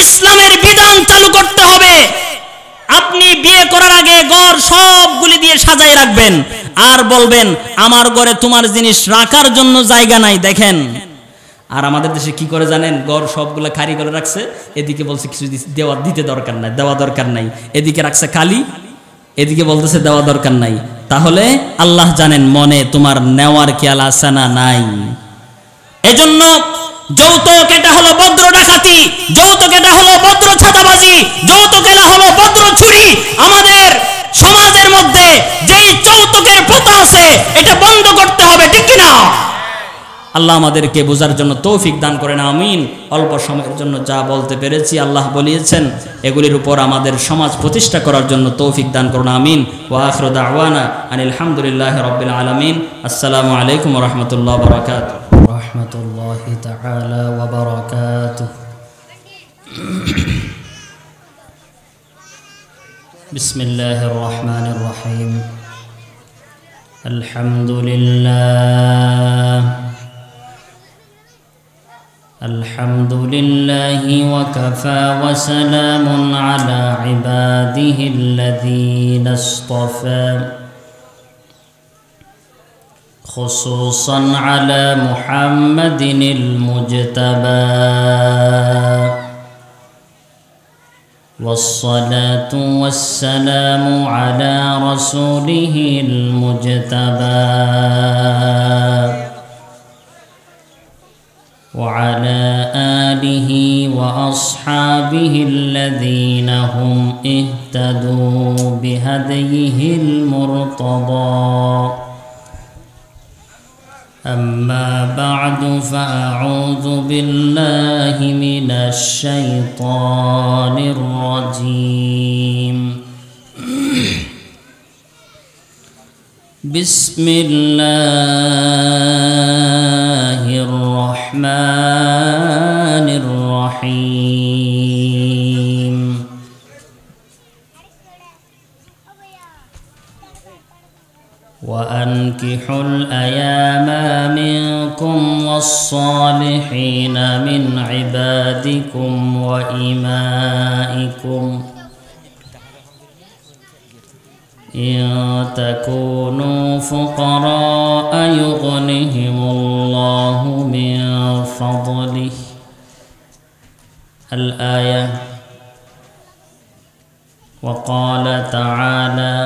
ইসলামের বিধান চালু করতে হবে। আপনি বিয়ে করার আগে ঘর সবগুলি দিয়ে সাজায় রাখবেন, আর বলবেন আমার ঘরে তোমার জিনিস রাখার জন্য জায়গা নাই। দেখেন, আর আমাদের দেশে কি করে জানেন, ঘর সবগুলো খালি করে রাখছে, এদিকে বলছে কিছু দিতে দরকার নাই, দেওয়া দরকার নাই, এদিকে রাখছে খালি, এদিকে বলতেছে দেওয়া দরকার নাই। তাহলে আল্লাহ জানেন মনে তোমার নেওয়ার খেয়াল আছে না নাই। এজন্য যৌতুক এটা হলো ভদ্র ডাকাতি, যৌতুক এটা হলো ভদ্র ছাতাবাজি, যৌতুক এটা হলো ভদ্র চুরি। আমাদের সমাজের মধ্যে যেই যৌতুকের প্রথা আছে এটা বন্ধ করতে হবে, ঠিক কি না? আল্লাহ আমাদেরকে বোঝার জন্য তৌফিক দান করেন, আমিন। অল্প সময়ের জন্য যা বলতে পেরেছি আল্লাহ বলিয়েছেন, এগুলির উপর আমাদের সমাজ প্রতিষ্ঠা করার জন্য তৌফিক দান করুন, আমিন। ওয়া আখিরু দাওয়ানা আনিল হামদুলিল্লাহি রাব্বিল আলামিন। আসসালামু আলাইকুম ওয়া রাহমাতুল্লাহি ওয়া বারাকাতুহু। রাহমাতুল্লাহি তাআলা ওয়া বারাকাতুহু। বিসমিল্লাহির রহমানির রহিম। আলহামদুলিল্লাহ الحمد لله وكفى وسلام على عباده الذين اصطفى خصوصا على محمد المجتبى والصلاة والسلام على رسوله المجتبى وعلى آله وأصحابه الذين هم اهتدوا بهديه المرتضى أما بعد فأعوذ بالله من الشيطان الرجيم بسم الله الرحمن الرحيم وأنكحوا الأيام منكم والصالحين من عبادكم وإمائكم إن تكونوا فقراء يغنهم الله من فضله الآية وقال تعالى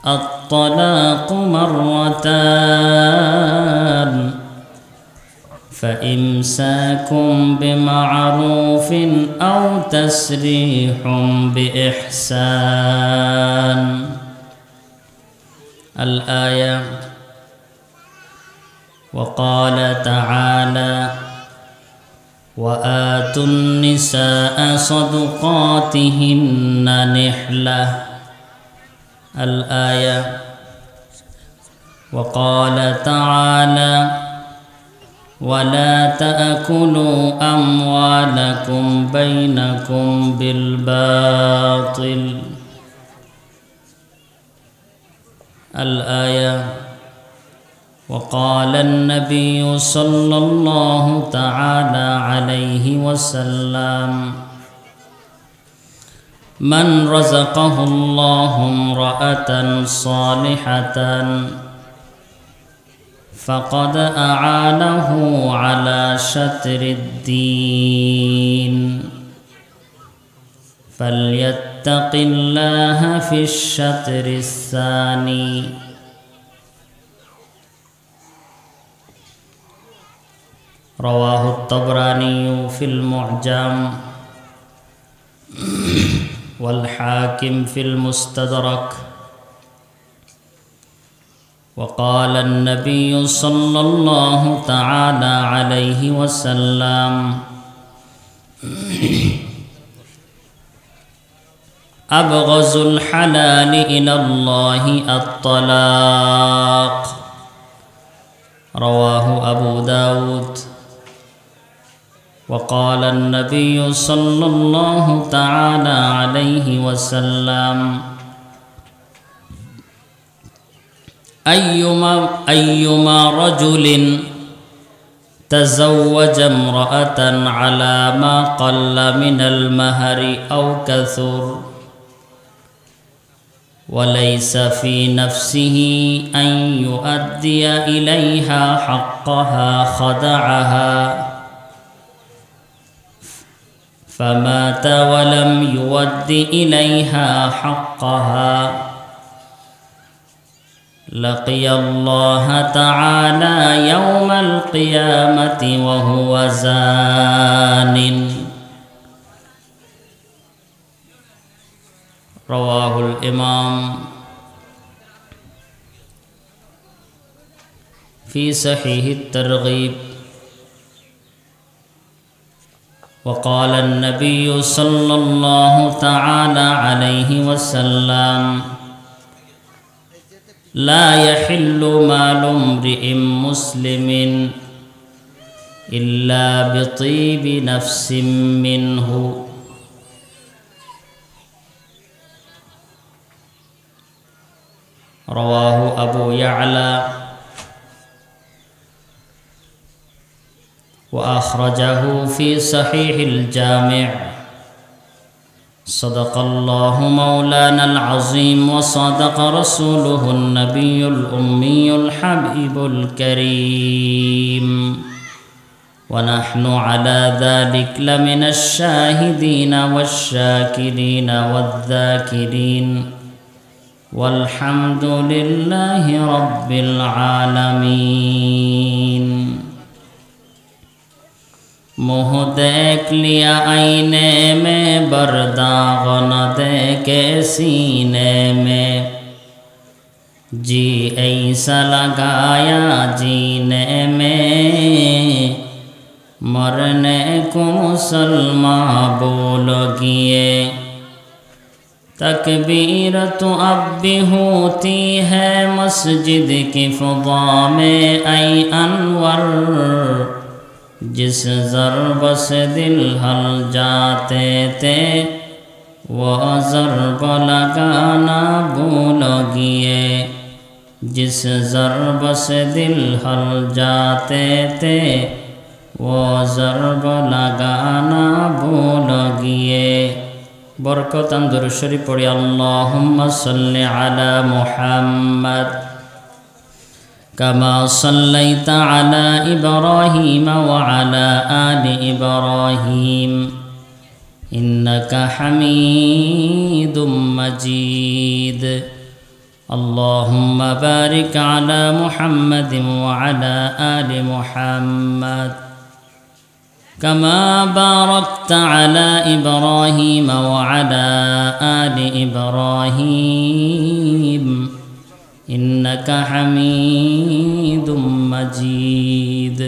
الطلاق مرتان فإمساك بمعروف أو تسريح بإحسان الآية وقال تعالى وآتوا النساء صدقاتهن نحلة الآية وقال تعالى ولا تأكلوا أموالكم بينكم بالباطل الآية وقال النبي صلى الله تعالى عليه وسلم من رزقه الله امرأة صالحة فقد أعانه على شطر الدين فليتق الله في الشطر الثاني رواه الطبراني في المعجم والحاكم في المستدرك وقال النبي صلى الله تعالى عليه وسلم أبغض الحلال إلى الله الطلاق رواه أبو داود وقال النبي صلى الله تعالى عليه وسلم أيما رجل تزوج امرأة على ما قل من المهر أو كثر وليس في نفسه أن يؤدي إليها حقها خدعها فمات ولم يود إليها حقها لقي الله تعالى يوم القيامة وهو زان رواه الإمام في صحيح الترغيب. وقال النبي صلى الله تعالى عليه وسلم لا يحل مال امرئ مسلم إلا بطيب نفس منه رواه أبو يعلى وأخرجه في صحيح الجامع. صدق الله مولانا العظيم وصدق رسوله النبي الأمي الحبيب الكريم ونحن على ذلك لمن الشاهدين والشاكرين والذاكرين والحمد لله رب العالمين. मुँह देख लिया आईने में बरदाग न देखे सीने में जी ऐसा लगाया जीने में मरने को मुसलमान बोलोगिए तकबीर तो अब भी होती है मस्जिद की फ़ज़ा में ऐ अनवर जिस ज़रब से दिल हल जाते थे वो ज़रब लगाना भूलोगिए जिस ज़रब से दिल हल जाते थे वो ज़रब लगाना भूलोगिए। बरकतन दुरूद शरीफ पढ़ी अल्लाहुम्मा सल्लि अला मुहम्मद कमा सल्लैता अला इब्राहीम व अला आलि इब्राहीम इन्नका हमीदुम मजीद। अल्लाहुम्मा बारिक अला मुहम्मद व अला आलि मुहम्मद कमा बारकता अला इब्राहीम व अला आलि इब्राहीम इन्नका हमीदुम मजीद।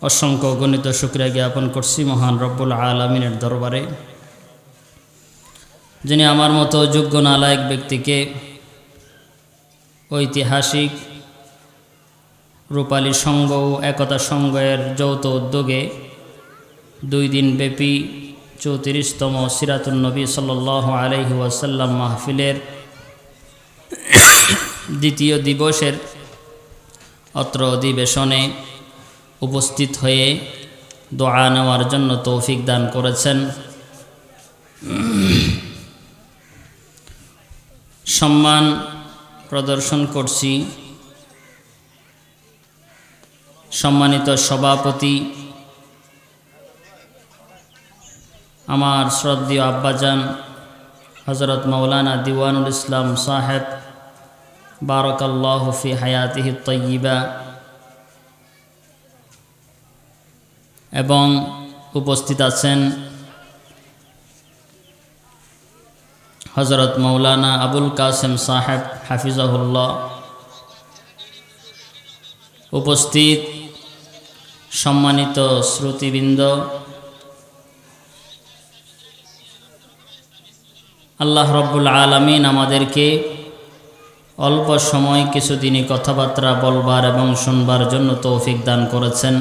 असंख्य गणित शुक्रिया ज्ञापन करছি महान रब्बुल आलमीনের दरबारे যিনি আমার মতো যোগ্য নালায়েক ব্যক্তিকে ঐতিহাসিক রূপালী সংঘ ও একতা সংঘের যৌথ উদ্যোগে 2 দিন ব্যাপী 34তম সিরাতুন নবী সাল্লাল্লাহু আলাইহি ওয়াসাল্লাম মাহফিলের দ্বিতীয় দিবসের অত্র অধিবেশনে উপস্থিত হয়ে দোয়া নেওয়ার জন্য তৌফিক দান করেছেন। সম্মান প্রদর্শন করছি সম্মানিত সভাপতি আমার শ্রদ্ধেয় আব্বাজান হযরত মাওলানা দিওয়ানুল ইসলাম সাহেব বারাকাল্লাহু ফি হায়াতিহি তাইয়্যিবা এবং উপস্থিত আছেন হযরত মাওলানা আবুল কাসেম সাহেব হাফিজাহুল্লাহ, উপস্থিত সম্মানিত শ্রোতৃবৃন্দ, আল্লাহ রব্বুল আলামিন আমাদেরকে অল্প সময় কিছুদিনই কথাবার্তা বলবার এবং শুনবার জন্য তৌফিক দান করেছেন।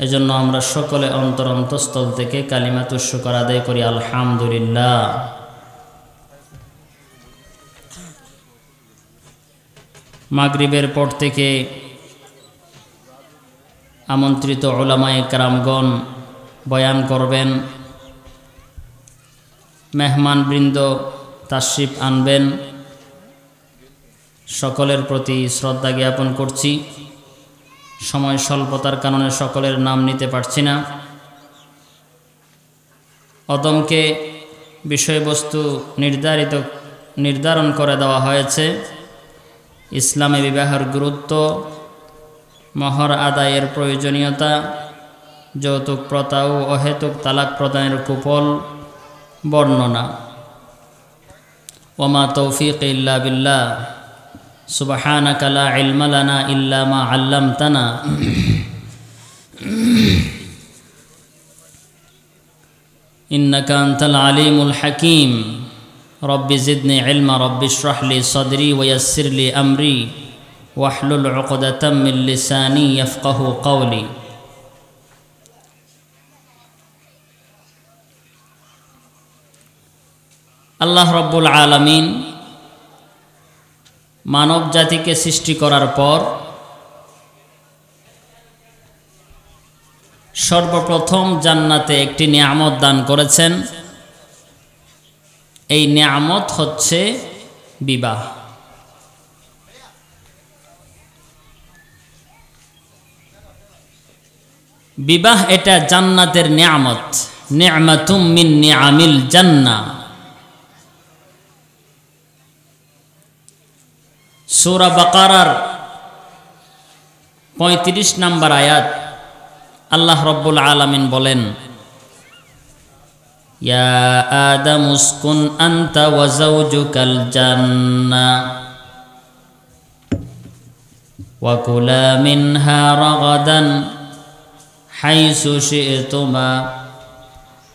এজন্য আমরা সকলে অন্তরস্থল থেকে কালিমাতুশ শুকর আদায় করি আলহামদুলিল্লাহ। মাগরিবের পর থেকে আমন্ত্রিত উলামায়ে কেরামগণ বয়ান করবেন, মেহমানবৃন্দ তাশরিফ আনবেন। সকলের প্রতি শ্রদ্ধা জ্ঞাপন করছি। সময় স্বল্পতার কারণে সকলের নাম নিতে পারছি না। অদমকে বিষয়বস্তু নির্ধারণ করে দেওয়া হয়েছে। ইসলামে বিবাহের গুরুত্ব, মহর আদায়ের প্রয়োজনীয়তা, যৌতুক প্রথা ও অহেতুক তালাক প্রদানের কুফল বর্ণনা। ওমা তৌফিক ইল্লা বিল্লাহ, সুবহানাকা লা ইলমা লানা ইল্লা মা আল্লামতানা। ইন্নাকা আনতাল আলিমুল হাকিম। রব্বি জিদনি ইলমা, রব্বি ইশরাহ লি সাদরি ওয়া ইয়াসসির লি আমরি ওয়াহলুল উকদাতাম মিন লিসানি ইয়াফকাহু কওলি। আল্লাহ রব্বুল আলামিন মানব জাতিকে সৃষ্টি করার পর সর্বপ্রথম জান্নাতে একটি নিয়ামত দান করেছেন। এই নিয়ামত হচ্ছে বিবাহ। বিবাহ এটা জান্নাতের নিয়ামত, নি'মাতুম মিন নি'ামিল জান্নাহ। সূরা বাকারার 35 নম্বর আয়াত আল্লাহ রব্বুল আলামিন বলেন, ইয়া আদামু উসকুন আনতা ওয়া যাওজুকাল জান্নাহ ওয়া কুলা মিনহা রাগাদান হাইসু শি'তুমা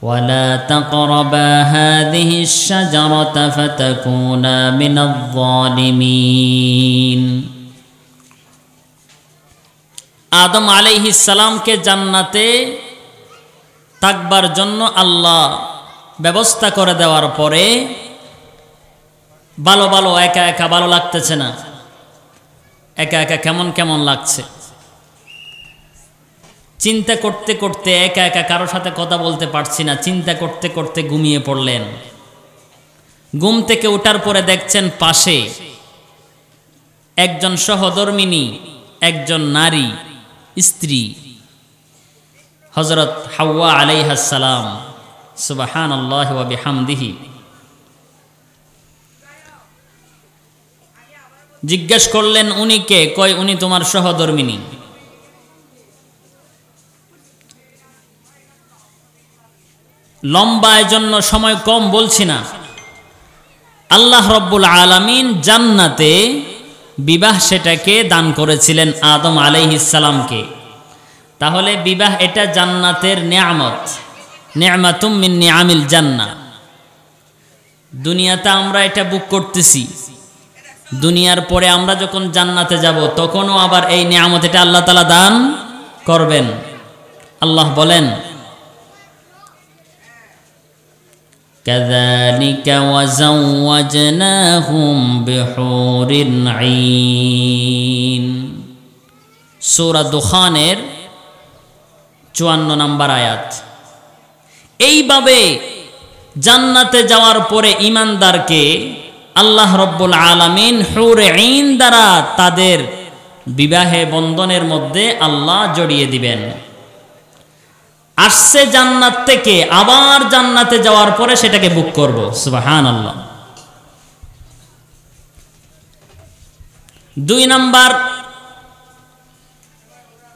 ওয়া লা তাকরাবা হাযিহিশ শাজারাতা ফাতাকুনা মিনাল যালিমিন। আদম আলাইহিস সালামকে জান্নাতে থাকবার জন্য আল্লাহ ব্যবস্থা করে দেওয়ার পরে ভালো ভালো একা একা ভালো লাগতেছে না, একা একা কেমন কেমন লাগছে। চিন্তা করতে করতে একা একা কারোর সাথে কথা বলতে পারছি না, চিন্তা করতে করতে ঘুমিয়ে পড়লেন। ঘুম থেকে ওঠার পরে দেখছেন পাশে একজন সহধর্মিণী, একজন নারী, স্ত্রী, হযরত হাওয়া আলাইহাস সালাম। সুবহানাল্লাহি ওয়া বিহামদিহি। জিজ্ঞেস করলেন উনি কে? কয় উনি তোমার সহধর্মিণী। লম্বা জন্য সময় কম বলছি না। আল্লাহ রব্বুল আলামিন জান্নাতে বিবাহ সেটাকে দান করেছিলেন আদম আলাইহিস সালামকে। তাহলে বিবাহ এটা জান্নাতের নিয়ামত, নি'মাতুম মিন নি'ামিল জান্নাহ। দুনিয়াতে আমরা এটা বুক করতেছি, দুনিয়ার পরে আমরা যখন জান্নাতে যাব তখনও আবার এই নিয়ামত এটা আল্লাহ তাআলা দান করবেন। আল্লাহ বলেন, কাযালিকা ওয়া যাওয়াজনাহুম বিহুরিন আইন। সূরা দুখানের 54 নম্বর আয়াত। এইভাবে জান্নাতে যাওয়ার পরে ঈমানদারকে আল্লাহ রব্বুল আলামিন হুরে আইন দ্বারা তাদের বিবাহে বন্ধনের মধ্যে আল্লাহ জড়িয়ে দিবেন। আসছে জান্নাত থেকে, আবার জান্নাতে যাওয়ার পরে সেটাকে বুক করব। সুবহানাল্লাহ। 2 নাম্বার,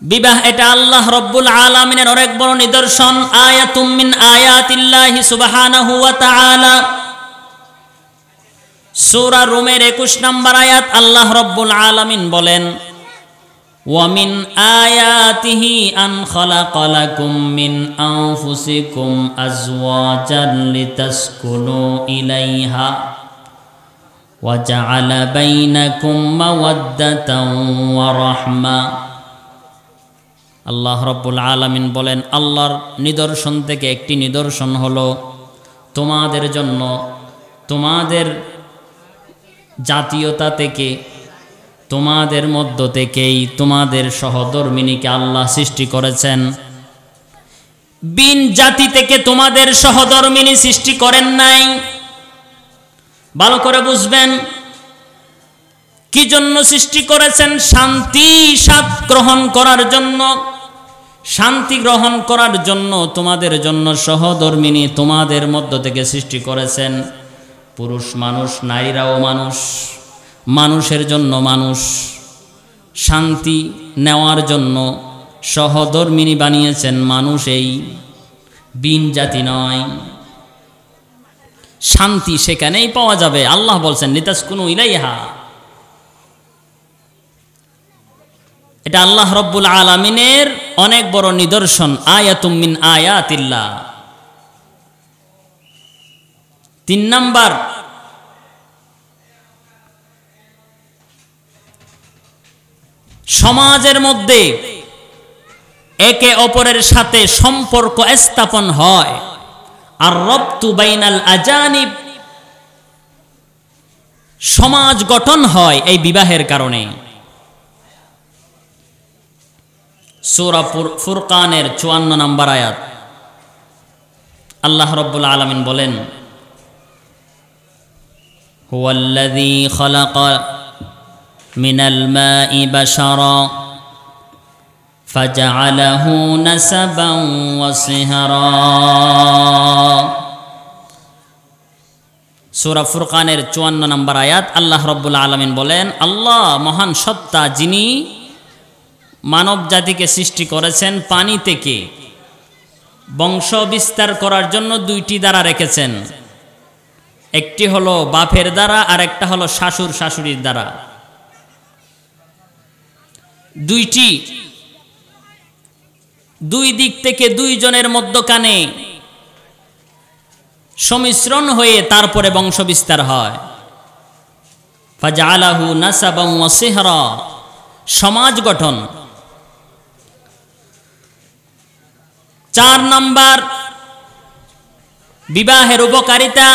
বিবাহ এটা আল্লাহ রব্বুল আলামিনের অনেক বড় নিদর্শন। আয়াতুম মিন আয়াতিল্লাহি সুবহানাহু ওয়া তাআলা। সূরা রুমের 21 নম্বর আয়াত আল্লাহ রব্বুল আলামিন বলেন, ওয়া মিন আয়াতিহি আন খালাকা লাকুম মিন আনফুসিকুম আজওয়াজান লিতাসকুনু ইলাইহা ওয়া জাআলা বাইনাকুম মাওয়াদ্দাতান ওয়া রাহমা। আল্লাহ রব্বুল আলামিন বলেন, আল্লাহর নিদর্শন থেকে একটি নিদর্শন হলো তোমাদের জন্য, তোমাদের জাতীয়তা থেকে, তোমাদের মধ্য থেকেই তোমাদের সহধর্মিণীকে আল্লাহ সৃষ্টি করেছেন। বিন জাতি থেকে তোমাদের সহধর্মিণী সৃষ্টি করেন নাই। ভালো করে বুঝবেন কি জন্য সৃষ্টি করেছেন? শান্তি স্বাদ গ্রহণ করার জন্য, শান্তি গ্রহণ করার জন্য তোমাদের জন্য সহধর্মিণী তোমাদের মধ্য থেকে সৃষ্টি করেছেন। পুরুষ মানুষ, নারীরাও মানুষ, মানুষের জন্য মানুষ, শান্তি নেওয়ার জন্য সহধর্মিণী বানিয়েছেন মানুষ, এই বিন জাতি নয়। শান্তি সেখানেই পাওয়া যাবে। আল্লাহ বলছেন লিতাসকুনু ইলাইহা। এটা আল্লাহ রব্বুল আলামিনের অনেক বড় নিদর্শন, আয়াতুম মিন আয়াতিল্লাহ। 3 নাম্বার, সমাজের মধ্যে একে অপরের সাথে সম্পর্ক স্থাপন হয়। আর রব্তু বাইনাল আজানিব, সমাজ গঠন হয় এই বিবাহের কারণে। সূরা ফুরকানের 54 নম্বর আয়াত আল্লাহ রাব্বুল আলামিন বলেন, হুয়াল্লাযী খালাকা মিনাল মাই বাশারা ফাজআলাহু নাসাবান ওয়া সিহরা। সূরা ফুরকানের 54 নম্বর আয়াত আল্লাহ রাব্বুল আলামিন বলেন, আল্লাহ মহান সত্তা, যিনি মানব জাতিকে সৃষ্টি করেছেন পানি থেকে, বংশ বিস্তার করার জন্য 2টি দ্বারা রেখেছেন। একটি হলো বাপের দ্বারা আর একটা হলো শাশুড় শাশুড়ির দ্বারা। 2টি, 2 দিক থেকে 2 জনের মধ্যখানে সমিশ্রণ হয়ে তারপরে বংশ বিস্তার হয়। ফাজআলাহু নাসাবান ওয়া সিহরা, সমাজ গঠন। 4 নাম্বার, বিবাহের উপকারিতা।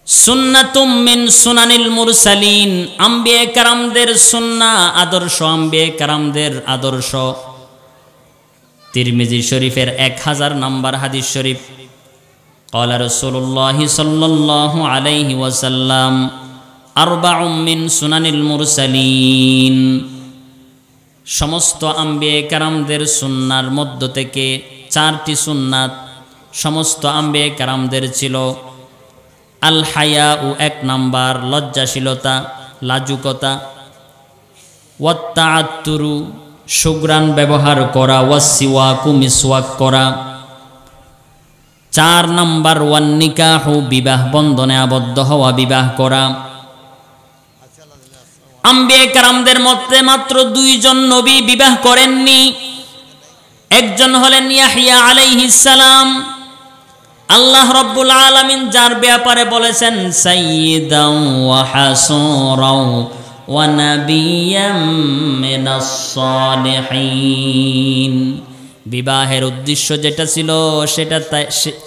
সুন্নাতুম মিন সুনানিল মুরসালিন, আম্বিয়া কেরামদের সুন্নাহ, আদর্শ, আম্বিয়া কেরামদের আদর্শ। তিরমিজি শরীফের 1000 নম্বর হাদিস শরীফ, ক্বালা রাসূলুল্লাহ সাল্লাল্লাহু আলাইহি ওয়াসাল্লাম, আরবাউম মিন সুনানিল মুরসালিন। সমস্ত আম্বিয়া কেরামদের সুন্নাহর মধ্য থেকে 4টি সুন্নাত সমস্ত আম্বিয়া কেরামদের ছিল। আল হায়াউ 1 নাম্বার, লজ্জাশীলতা, লাজুকতা। ওয়াত তাআত্তুরু, সুগ্রাণ ব্যবহার করা। ওয়াসিওয়াকু, মিসওয়াক করা। 4 নাম্বার, ওয়ান নিকাহু, বিবাহ বন্ধনে আবদ্ধ হওয়া, বিবাহ করা। আম্বিয়া কেরামদের মধ্যে মাত্র 2 জন নবী বিবাহ করেননি। একজন হলেন ইয়াহইয়া আলাইহিস সালাম। আল্লাহ রাব্বুল আলামিন যার ব্যাপারে বলেছেন সাইয়্যিদান ওয়া হাসুরাও ওয়া নাবিয়্যাম মিনাস সালিহিন। বিবাহের উদ্দেশ্য যেটা ছিল সেটা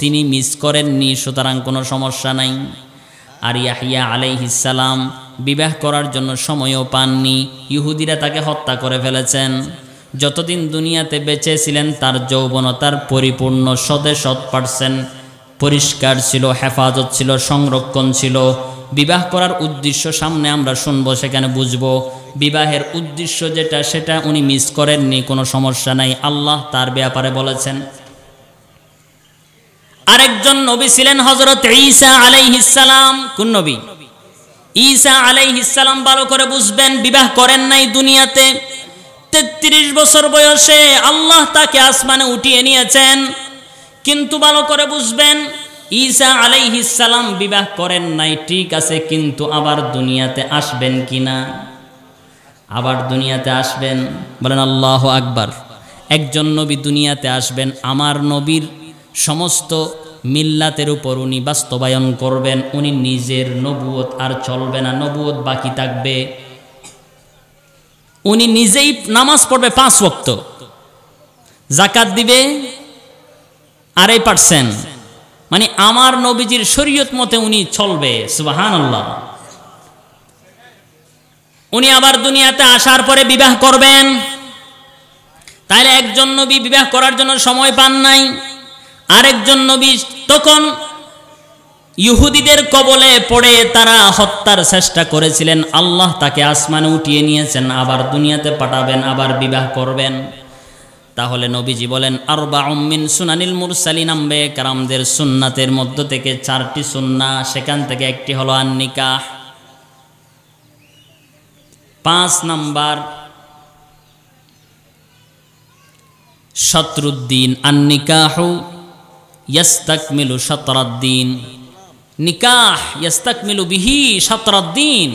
তিনি মিস করেননি, সুতরাং কোনো সমস্যা নাই। আর ইয়াহইয়া আলাইহিস সালাম বিবাহ করার জন্য সময়ও পাননি। ইহুদিরা তাকে হত্যা করে ফেলেছেন। যতদিন দুনিয়াতে বেঁচে ছিলেন তার যৌবনতার পরিপূর্ণ 100% পরিষ্কার ছিল, হেফাজত ছিল, সংরক্ষণ ছিল। বিবাহ করার উদ্দেশ্য সামনে আমরা শুনবো, সেখানে বুঝবো। বিবাহের উদ্দেশ্য যেটা সেটা উনি মিস করেননি, কোনো সমস্যা নাই, আল্লাহ তার ব্যাপারে বলেছেন। আরেকজন নবী ছিলেন হযরত ঈসা আলাইহিস সালাম। কোন নবী? ঈসা আলাইহিস সালাম। ভালো করে বুঝবেন, বিবাহ করেন নাই দুনিয়াতে। 33 বছর বয়সে আল্লাহ তাকে আসমানে উঠিয়ে নিয়েছেন। কিন্তু ভালো করে বুঝবেন, ঈসা আলাইহিস সালাম বিবাহ করেন নাই, ঠিক আছে, কিন্তু আবার দুনিয়াতে আসবেন কিনা? আবার দুনিয়াতে আসবেন, বলেন আল্লাহু আকবার। একজন নবী দুনিয়াতে আসবেন, আমার নবীর সমস্ত মিল্লাতের উপর উনি বাস্তবায়ন করবেন। উনি নিজের নবুয়ত আর চলবে না, নবুয়ত বাকি থাকবে। উনি নিজেই নামাজ পড়বে 5 ওয়াক্ত, যাকাত দিবে 2.5%, মানে আমার নবীজির শরীয়ত মতে উনি চলবে, সুবহানাল্লাহ। উনি আবার দুনিয়াতে আসার পরে বিবাহ করবেন। তাহলে একজন নবী বিবাহ করার জন্য সময় পান নাই, আরেকজন নবী তখন ইহুদিদের কবলে পড়ে তারা হত্যার চেষ্টা করেছিলেন। আল্লাহ তাকে আসমানে উঠিয়ে নিয়েছেন, আবার দুনিয়াতে পাঠাবেন, আবার বিবাহ করবেন। তাহলে নবীজি বলেন আরবাউম মিন সুনানিল মুরসালিন, আম্বিয়া কেরামদের সুন্নাতের মধ্য থেকে 4টি সুন্নাহ, সেখান থেকে একটি হলো আন-নিকাহ। 5 নাম্বার শতরুদ্দিন, আন-নিকাহু ইয়াস্তাকমিলু শাতরাদ্দিন। নিকাহ ইয়াস্তাকমিলু বিহি শাতরাদ্দিন।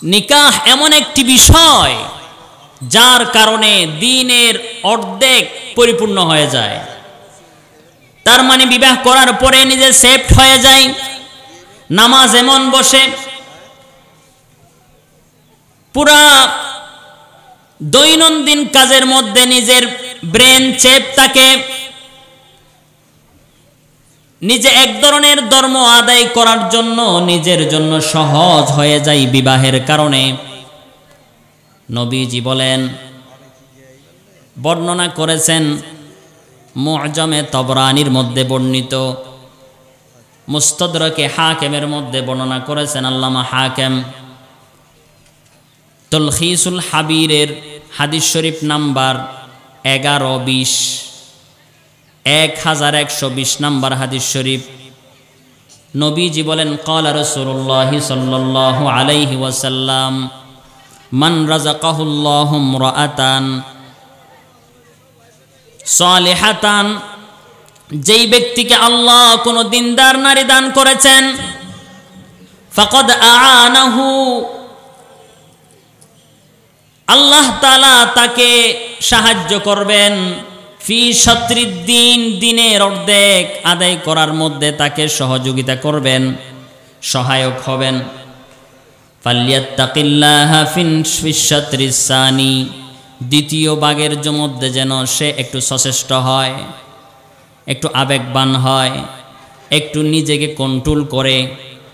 নিকাহ এমন একটি বিষয় যার কারণে দ্বীনের অর্ধেক পরিপূর্ণ হয়ে যায়। তার মানে বিবাহ করার পরে নিজে সেফট হয়ে যায়, নামাজ এমন বসে, পুরা দৈনন্দিন কাজের মধ্যে নিজের ব্রেন চেপ থাকে, নিজে এক ধরনের ধর্ম আদায় করার জন্য নিজের জন্য সহজ হয়ে যায় বিবাহের কারণে। নবীজি বলেন, বর্ণনা করেছেন মুআজামে তবরানির মধ্যে বর্ণিত, মুস্তাদরাকে হাকিমের মধ্যে বর্ণনা করেছেন আল্লামা হাকিম, তালখিসুল হাবীরের হাদিস শরীফ নাম্বার 1120, 1120 নাম্বার হাদিস শরীফ। নবীজি বলেন, ক্বালা রাসূলুল্লাহ সাল্লাল্লাহু আলাইহি ওয়াসাল্লাম, মান রাযাকাহুল্লাহু ইমরাআতান সালিহাতান, যেই ব্যক্তিকে আল্লাহ কোনো দিনদার নারী দান করেছেন, ফাকাদ আ'ানাহু, আল্লাহ তাআলা তাকে সাহায্য করবেন, ফি শাতরিদ্দিন, দিনের অর্ধেক আদায় করার মধ্যে তাকে সহযোগিতা করবেন, সহায়ক হবেন। ফালিয়াত্তাকিল্লাহা ফিশ শাতরিস সানি, দ্বিতীয় ভাগের মধ্যে যেন সে একটু সচেষ্ট হয়, একটু আবেগবান হয়, একটু নিজেকে কন্ট্রোল করে,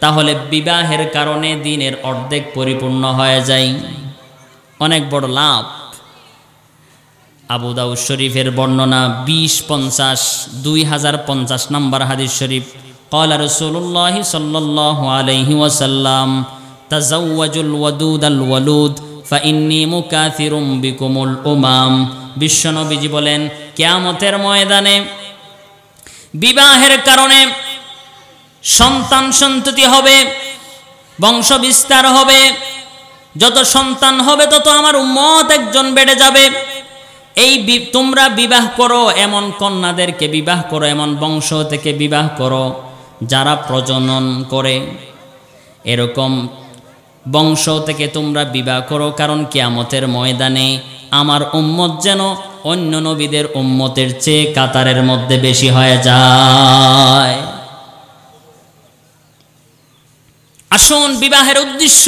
তাহলে বিবাহের কারণে দিনের অর্ধেক পরিপূর্ণ হয়ে যায়। অনেক বড় লাভ। আবু দাউদ শরীফের বর্ণনা 2050 নাম্বার হাদিস শরীফ, ক্বালা রাসূলুল্লাহ সাল্লাল্লাহু আলাইহি ওয়াসাল্লাম, তাযাওয়াজুল ওয়াদুদাল ওয়ালুদ ফাইন্নী মুকাথিরুম বিকুমুল উমাম। বিশ্বনবীজি বলেন, কিয়ামতের ময়দানে বিবাহের কারণে সন্তান সন্ততি হবে, বংশ বিস্তার হবে, যত সন্তান হবে তত আমার উম্মত একজন বেড়ে যাবে। এই তোমরা বিবাহ করো, এমন কন্যাদেরকে বিবাহ করো, এমন বংশ থেকে বিবাহ করো যারা প্রজনন করে, এরকম বংশ থেকে তোমরা বিবাহ করো, কারণ কিয়ামতের ময়দানে আমার উম্মত যেন অন্য নবীদের উম্মতের চেয়ে কাতারের মধ্যে বেশি হয়ে যায়। আসুন, বিবাহের উদ্দেশ্য,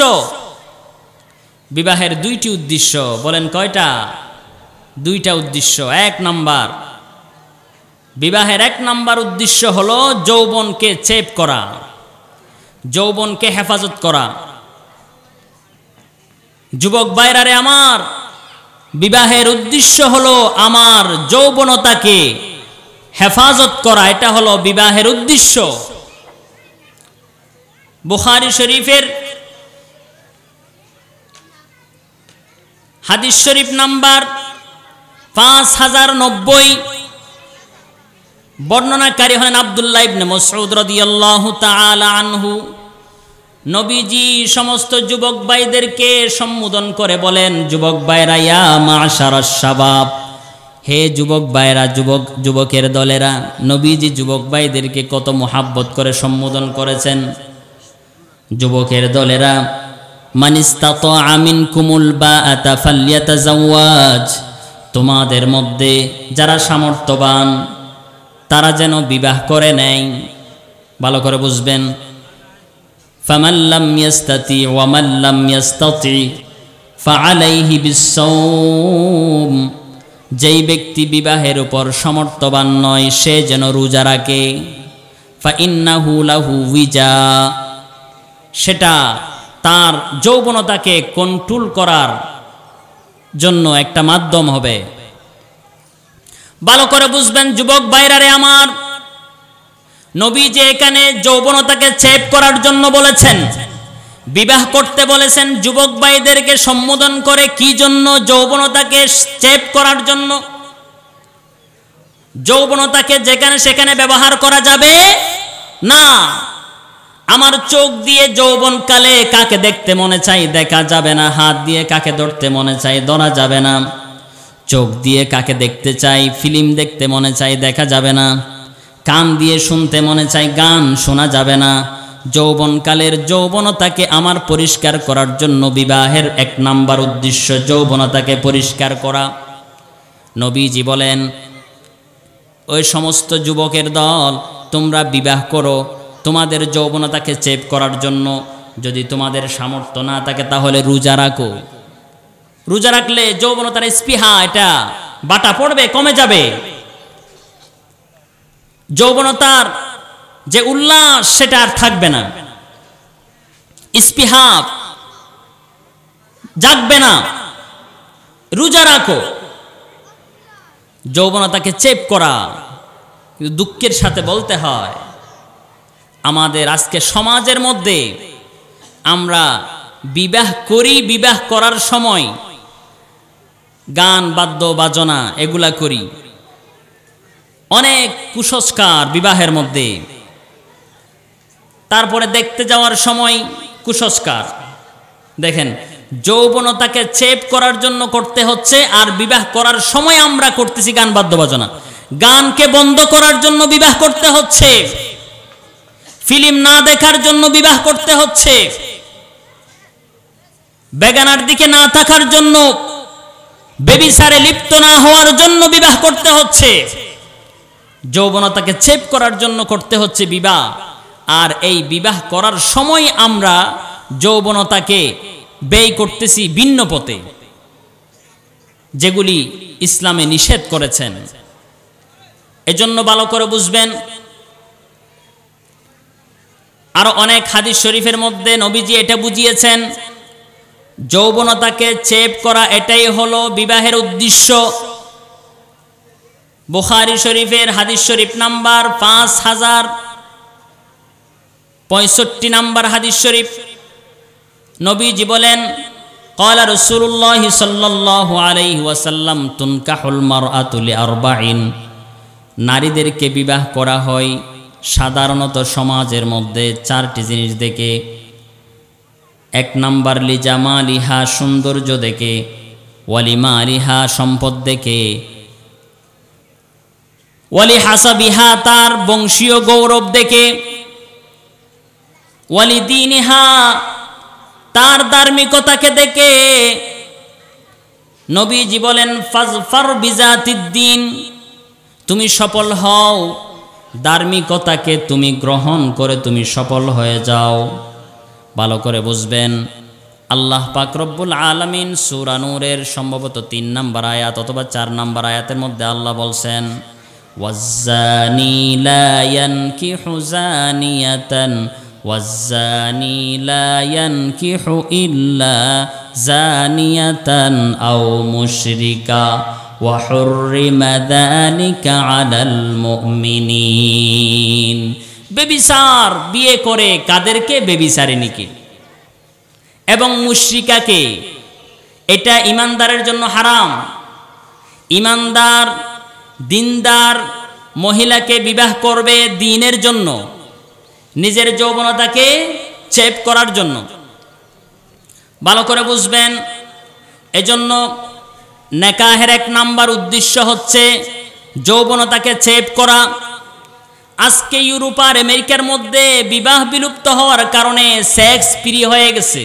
বিবাহের 2টি উদ্দেশ্য। বলেন কয়টা? 2টা উদ্দেশ্য। 1 নাম্বার, বিবাহের 1 নাম্বার উদ্দেশ্য হলো যৌবনকে চেপ করা, যৌবনকে হেফাজত করা। যুবক ভাইরারে আমার, বিবাহের উদ্দেশ্য হলো আমার যৌবনতাকে হেফাজত করা, এটা হলো বিবাহের উদ্দেশ্য। বুখারী শরীফের হাদিস শরীফ নাম্বার 5090, বর্ণনাকারী হলেন আব্দুল্লাহ ইবনে মাসউদ রাদিয়াল্লাহু তাআলা আনহু। নবীজি সমস্ত যুবক ভাইদেরকে সম্বোধন করে বলেন, যুবক ভাইরা, ইয়া মাশারাশ শাবাব, হে যুবক ভাইরা, যুবকের দলেরা। নবীজি যুবক ভাইদেরকে কত মোহাব্বত করে সম্বোধন করেছেন। যুবকের দলেরা, মান ইসতাতাআ মিনকুমুল বাআতা ফালইয়াতাযাওয়াজ, তোমাদের মধ্যে যারা সামর্থ্যবান তারা যেন বিবাহ করে নেয়। ভালো করে বুঝবেন। ফামান লাম ইয়াস্তাতি ওয়া মান লাম ইয়াস্তাতি ফাআলাইহি বিসসাওম, যেই ব্যক্তি বিবাহের উপর সমর্থবান নয় সে যেন রোজা রাখে, ফাইন্নাহু লাহু উইজা, সেটা তার যৌবনতাকে কন্ট্রোল করার জন্য একটা মাধ্যম হবে। ভালো করে বুঝবেন যুবক ভাইরারে আমার, নবী যে এখানে যৌবনতাকে চেপ করার জন্য বলেছেন, বিবাহ করতে বলেছেন যুবক ভাইদেরকে সম্বোধন করে কি জন্য? যৌবনতাকে চেপ করার জন্য। যৌবনতাকে যেখানে সেখানে ব্যবহার করা যাবে না। আমার চোখ দিয়ে যৌবনকালে কাকে দেখতে মনে চাই দেখা যাবে না, হাত দিয়ে কাকে ধরতে মনে চাই ধরা যাবে না, চোখ দিয়ে কাকে দেখতে চাই ফিল্ম দেখতে মনে চাই দেখা যাবে না, কান দিয়ে শুনতে মনে চাই গান শোনা যাবে না। যৌবনকালের যৌবনতাকে আমার পরিষ্কার করার জন্য বিবাহের 1 নাম্বার উদ্দেশ্য যৌবনতাকে পরিষ্কার করা। নবীজি বলেন, ওই সমস্ত যুবকের দল, তোমরা বিবাহ করো তোমাদের যৌবনতাকে চেপ করার জন্য। যদি তোমাদের সামর্থ্য না থাকে তাহলে রোজা রাখো। রোজা রাখলে যৌবনতার স্পৃহা এটা বাটা পড়বে, কমে যাবে। যৌবনতার যে উল্লাস সেটা আর থাকবে না, স্পৃহা জাগবে না। রোজা রাখো। যৌবনতাকে চেপ করা, কিন্তু দুঃখের সাথে বলতে হয় আমাদের আজকে সমাজের মধ্যে আমরা বিবাহ করি, বিবাহ করার সময় গান বাদ্য বাজনা এগুলা করি, অনেক কুসংস্কার বিবাহের মধ্যে। তারপরে দেখতে যাওয়ার সময় কুসংস্কার। দেখেন, যৌবনতাকে চেপ করার জন্য করতে হচ্ছে, আর বিবাহ করার সময় আমরা করতেছি গান বাদ্য বাজনা। গানকে বন্ধ করার জন্য বিবাহ করতে হচ্ছে, ফিল্ম না দেখার জন্য বিবাহ করতে হচ্ছে, বেগানার দিকে না থাকার জন্য, বেবিচারে লিপ্ত না হওয়ার জন্য বিবাহ করতে হচ্ছে। যৌবনতাকে চেপ করার জন্য করতে হচ্ছে বিবাহ। আর এই বিবাহ করার সময় আমরা যৌবনতাকে ব্যয় করতেছি ভিন্ন পথে, যেগুলি ইসলামে নিষেধ করেছেন। এজন্য ভালো করে বুঝবেন। আরো অনেক হাদিস শরীফের মধ্যে নবীজি এটা বুঝিয়েছেন, যৌবনতাকে চেপ করা এটাই হলো বিবাহের উদ্দেশ্য। বুখারী শরীফের হাদিস শরীফ নাম্বার 5065 নাম্বার হাদিস শরীফ, নবীজি বলেন, ক্বালা রাসূলুল্লাহ সাল্লাল্লাহু আলাইহি ওয়াসাল্লাম, তুনকাহুল মারআতু লিআরবাইন, নারীদেরকে বিবাহ করা হয় সাধারণত সমাজের মধ্যে 4টি জিনিস দেখে। 1 নাম্বার লিজামালিহা, সৌন্দর্য দেখে, ওয়ালিমালিহা, সম্পদ দেখে, ওয়ালি হাসাবিহা, তার বংশীয় গৌরব দেখে, ওয়ালি দীনিহা, তার ধার্মিকতাকে দেখে। নবীজি বলেন, ফাজফার বিজাতিদ্দিন, তুমি সফল হও, ধার্মিকতাকে তুমি গ্রহণ করে তুমি সফল হয়ে যাও। ভালো করে বুঝবেন, আল্লাহ পাক রব্বুল আলামিন সূরা নূরের সম্ভবত 3 নাম্বার আয়াত অথবা 4 নাম্বার আয়াতের মধ্যে আল্লাহ বলছেন, ওয়াজ্জানি লা ইয়ানকিহু জানিয়াতান ওয়াজ্জানি লা ইয়ানকিহু ইল্লা জানিয়াতান আও মুশরিকা ওয়া হুররিমা যালিকা আলাল মুমিনিন। বেবিচার বিয়ে করে কাদেরকে? বেবিচারিনীকে এবং মুশরিকাকে। এটা ইমানদারের জন্য হারাম। ইমানদার দিনদার মহিলাকে বিবাহ করবে দ্বীনের জন্য, নিজের যৌবনতাকে চেপ করার জন্য। ভালো করে বুঝবেন। এজন্য নেকাহের 1 নাম্বার উদ্দেশ্য হচ্ছে যৌবনতাকে চেপ করা। আজকে ইউরোপ আর আমেরিকার মধ্যে বিবাহ বিলুপ্ত হওয়ার কারণে সেক্স ফ্রি হয়ে গেছে।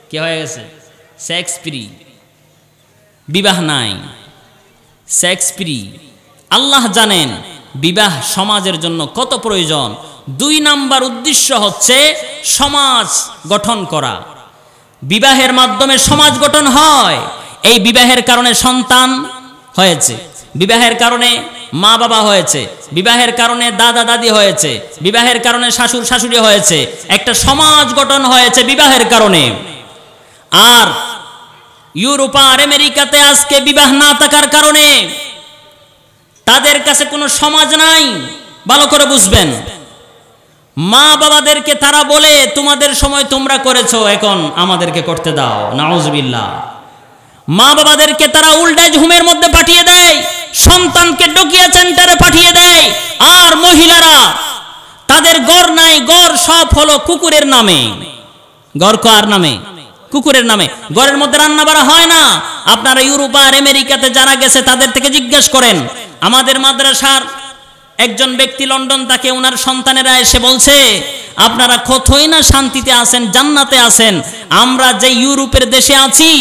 কি হয়ে গেছে? সেক্স ফ্রি, বিবাহ নাই, সেক্স ফ্রি। আল্লাহ জানেন বিবাহ সমাজের জন্য কত প্রয়োজন। 2 নাম্বার উদ্দেশ্য হচ্ছে সমাজ গঠন করা। বিবাহের মাধ্যমে সমাজ গঠন হয়। এই বিবাহের কারণে সন্তান হয়েছে, বিবাহের কারণে মা বাবা হয়েছে, বিবাহের কারণে দাদা দাদি হয়েছে, বিবাহের কারণে শ্বশুর শাশুড়ি হয়েছে, একটা সমাজ গঠন হয়েছে বিবাহের কারণে। আর ইউরোপ আর আমেরিকাতে আজকে বিবাহ না থাকার কারণে তাদের কাছে কোনো সমাজ নাই। ভালো করে বুঝবেন, মা বাবাদেরকে তারা বলে তোমাদের সময় তোমরা করেছো, এখন আমাদেরকে করতে দাও। নাউজুবিল্লাহ। মা বাবাদেরকে তারা ওল্ড এজ হোমের মধ্যে পাঠিয়ে দেয়, সন্তানকে ডকিয়া সেন্টারে পাঠিয়ে দেয়। আর মহিলারা তাদের গড় নাই, গড় সব হলো কুকুরের নামে। গড় কার নামে? কুকুরের নামে। ঘরের মধ্যে রান্না বাড়া হয় না। আপনারা ইউরোপ আর আমেরিকাতে যারা গেছে তাদের থেকে জিজ্ঞেস করেন। আমাদের মাদ্রাসার একজন ব্যক্তি লন্ডন থাকে, ওনার সন্তানেরা এসে বলছে আপনারা কতই না শান্তিতে আছেন, জান্নাতে আছেন, আমরা যে ইউরোপের দেশে আছি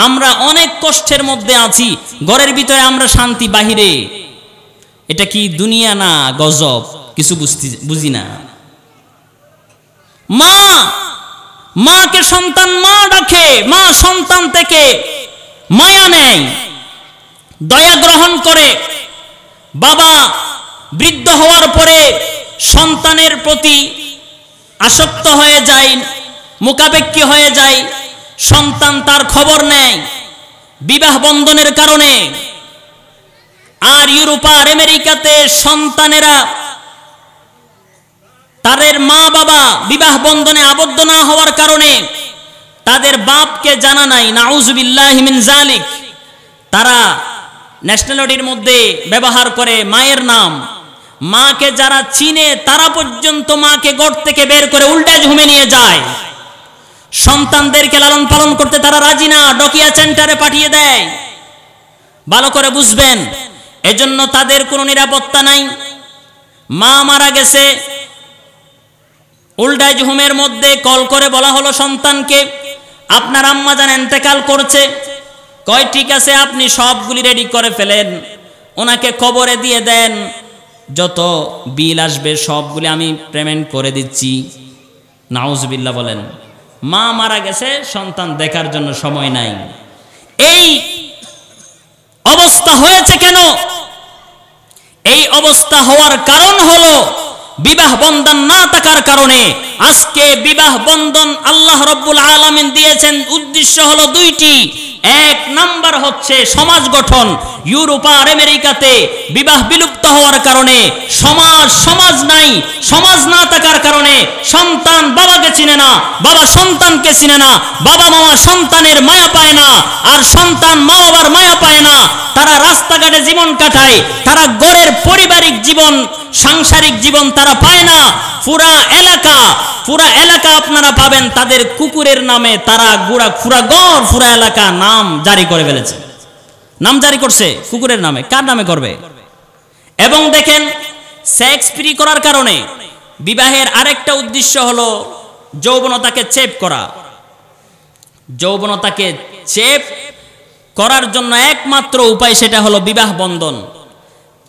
আমরা অনেক কষ্টের মধ্যে আছি, ঘরের ভিতরে আমরা শান্তি, বাহিরে এটা কি দুনিয়া না গজব? কিছু বুঝি না। মাকে সন্তান মা ডাকে, মা সন্তান থেকে মায়া নেয়, দয়া গ্রহণ করে। বাবা বৃদ্ধ হওয়ার পরে সন্তানের প্রতি আসক্ত হয়ে যায়, মুখাপেক্ষী হয়ে যায়, সন্তান তার খবর নেয় বিবাহ বন্ধনের কারণে। আর ইউরোপ আর আমেরিকাতে সন্তানেরা তাদের মা বাবা বিবাহ বন্ধনে আবদ্ধ না হওয়ার কারণে তাদের বাপকে জানা নাই। নাউজুবিল্লাহি মিন যালিক। তারা ন্যাশনালিটির মধ্যে ব্যবহার করে মায়ের নাম। মাকে যারা চিনে তারা পর্যন্ত মাকে ঘর থেকে বের করে ওল্ড এজ হোমে নিয়ে যায়। সন্তানদেরকে লালন পালন করতে তারা রাজি না, ডকিয়া সেন্টারে পাঠিয়ে দেয়। ভালো করে বুঝবেন, এজন্য তাদের কোনো নিরাপত্তা নাই। মা মারা গেছে, ওল্ড এজ হোমের মধ্যে কল করে বলা হলো সন্তানকে আপনার আম্মা জান ইন্তেকাল করছে। কয় ঠিক আছে, আপনি সবগুলি রেডি করে ফেলেন, ওনাকে কবরে দিয়ে দেন, যত বিল আসবে সবগুলি আমি পেমেন্ট করে দিচ্ছি। নাউজুবিল্লাহ বলেন। মা মারা গেছে, সন্তান দেখার জন্য সময় নাই। এই অবস্থা হয়েছে কেন? এই অবস্থা হওয়ার কারণ হলো বিবাহ বন্ধন না থাকার কারণে। আজকে বিবাহ বন্ধন আল্লাহ রাব্বুল আলামিন দিয়েছেন, উদ্দেশ্য হলো দুইটি। এক নাম্বার হচ্ছে সমাজ গঠন। ইউরোপ আর আমেরিকাতে বিবাহ বিলুপ্ত হওয়ার কারণে সমাজ নাই। সমাজ না থাকার কারণে সন্তান বাবাকে চিনে না, বাবা সন্তানকে চিনে না, বাবা মামা সন্তানের মায়া পায় না, আর সন্তান মা বাবার মায়া পায় না। তারা রাস্তাঘাটে জীবন কাটায়, তারা গড়ের পারিবারিক জীবন, সাংসারিক জীবন তারা পায় না। পুরা এলাকা আপনারা পাবেন তাদের কুকুরের নামে। তারা পুরা এলাকা নাম জারি করে ফেলেছে, নাম জারি করছে কুকুরের নামে। কার নামে করবে? এবং দেখেন, সেক্স ফ্রি করার কারণে বিবাহের আরেকটা উদ্দেশ্য হলো যৌবনতাকে চেপ করা। যৌবনতাকে চেপ করার জন্য একমাত্র উপায় সেটা হলো বিবাহ বন্ধন।